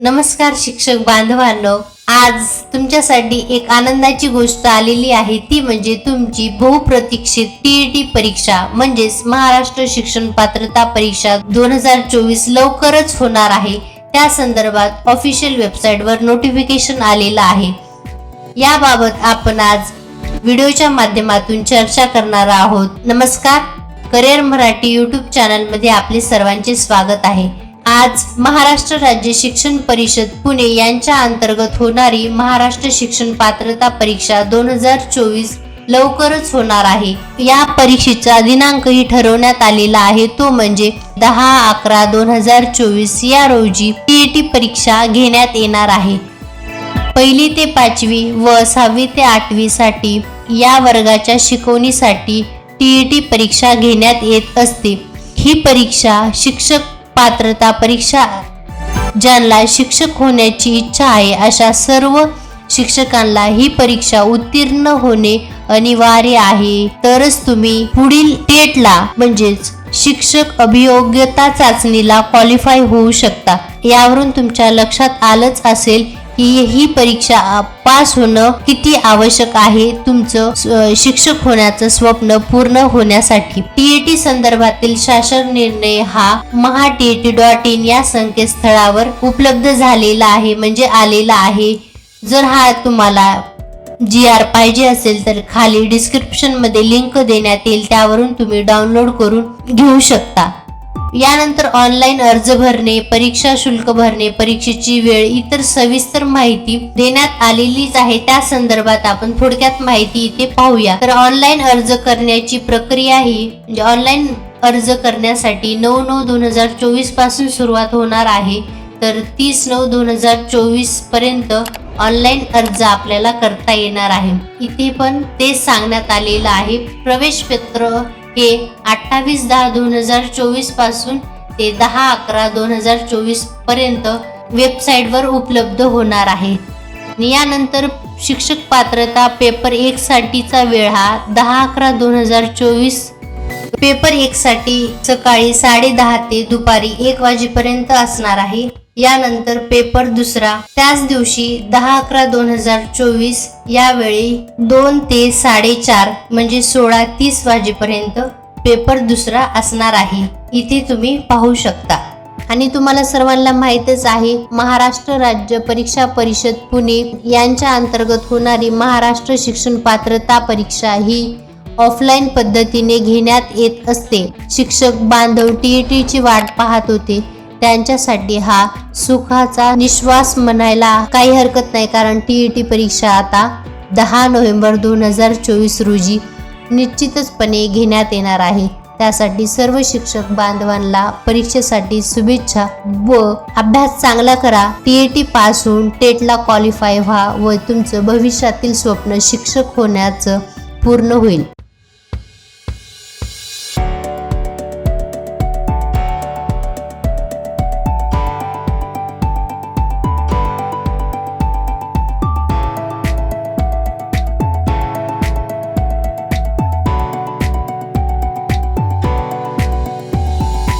नमस्कार शिक्षक बांधवांनो, आज तुमच्यासाठी एक आनंदाची गोष्ट आलेली आहे, ती म्हणजे तुमची बहुप्रतीक्षित टीईटी परीक्षा म्हणजेच महाराष्ट्र शिक्षण पात्रता परीक्षा 2024 लवकरच होणार आहे। त्या संदर्भात ऑफिशियल वेबसाईटवर नोटिफिकेशन आलेलं आहे। याबाबत आपण आज व्हिडिओच्या माध्यमातून चर्चा करणार आहोत। नमस्कार, करिअर मराठी यूट्यूब चॅनल मध्ये आपले सर्वांचे स्वागत आहे। आज महाराष्ट्र राज्य शिक्षण परिषद पुणे यांच्या अंतर्गत होणारी महाराष्ट्र शिक्षण पात्रता परीक्षा 2024 लवकरच होणार आहे। या परीक्षेचा दिनांकही ठरवण्यात आलेला आहे, तो म्हणजे 10/11/2024 या रोजी टीईटी परीक्षा घेण्यात येणार आहे। 1ली ते 5वी व 6वी ते 8वी साठी या वर्गाच्या शिकवणीसाठी टीईटी परीक्षा घेण्यात येत असते। ही परीक्षा शिक्षक पात्रता परीक्षा ज्यांना शिक्षक होण्याची इच्छा आहे अशा सर्व शिक्षकांना ही परीक्षा उत्तीर्ण होणे अनिवार्य आहे, तरच तुम्ही पुढील टेटला म्हणजेच शिक्षक अभियोग्यता चाचणीला क्वालिफाय होऊ शकता। यावरून तुमच्या लक्षात आलंच असेल की ही परीक्षा पास होणं किती आवश्यक आहे तुमचं शिक्षक होण्याचं स्वप्न पूर्ण होण्यासाठी। टीईटी संदर्भातील शासन निर्णय हा maha.tet.in या संकेतस्थळावर उपलब्ध झालेला आहे, म्हणजे आलेला आहे। जर हा तुम्हाला GR पाहिजे असेल तर खाली डिस्क्रिप्शन मध्ये लिंक देण्यात येईल, त्यावरून तुम्ही डाउनलोड करून घेऊ शकता। यानंतर ऑनलाईन अर्ज भरणे, परीक्षा शुल्क भरणे, परीक्षेची वेळ इतर सविस्तर माहिती देण्यात आलेलीच आहे। त्या संदर्भात आपण थोडक्यात माहिती इथे पाहूया। तर ऑनलाईन अर्ज करण्याची प्रक्रिया ही म्हणजे ऑनलाईन अर्ज करण्यासाठी 9/9/2024 पासून सुरुवात होणार आहे, तर 30/9/2024 पर्यंत ऑनलाईन अर्ज आपल्याला करता येणार आहे। इथे पण तेच सांगण्यात आलेलं आहे। प्रवेश पत्र हे 28/10/2024 पासून ते 10/11/2024 पर्यंत वेबसाईटवर उपलब्ध होणार आहे। यानंतर शिक्षक पात्रता पेपर 1 साठीचा वेळ हा 10/11/2024 पेपर 1 साठी सकाळी 10:30 ते दुपारी 1 वाजेपर्यंत असणार आहे। यानंतर पेपर दुसरा त्याच दिवशी 10/11/2024 यावेळी 2 ते 4:30 म्हणजे 16:30 वाजेपर्यंत पेपर दुसरा असणार आहे। इथे तुम्ही पाहू शकता। आणि तुम्हाला सर्वांना माहीतच आहे, महाराष्ट्र राज्य परीक्षा परिषद पुणे यांच्या अंतर्गत होणारी महाराष्ट्र शिक्षण पात्रता परीक्षा ही ऑफलाईन पद्धतीने घेण्यात येत असते। शिक्षक बांधव टीईटीची वाट पाहत होते, त्यांच्यासाठी हा सुखाचा निश्वास म्हणायला काही हरकत नाही, कारण टीईटी परीक्षा आता 10 नोव्हेंबर 2024 रोजी निश्चितचपणे घेण्यात येणार आहे। त्यासाठी सर्व शिक्षक बांधवांना परीक्षेसाठी शुभेच्छा व अभ्यास चांगला करा। टीईटी पास होऊन टेटला क्वालिफाय व्हा व तुमचं भविष्यातील स्वप्न शिक्षक होण्याचं पूर्ण होईल।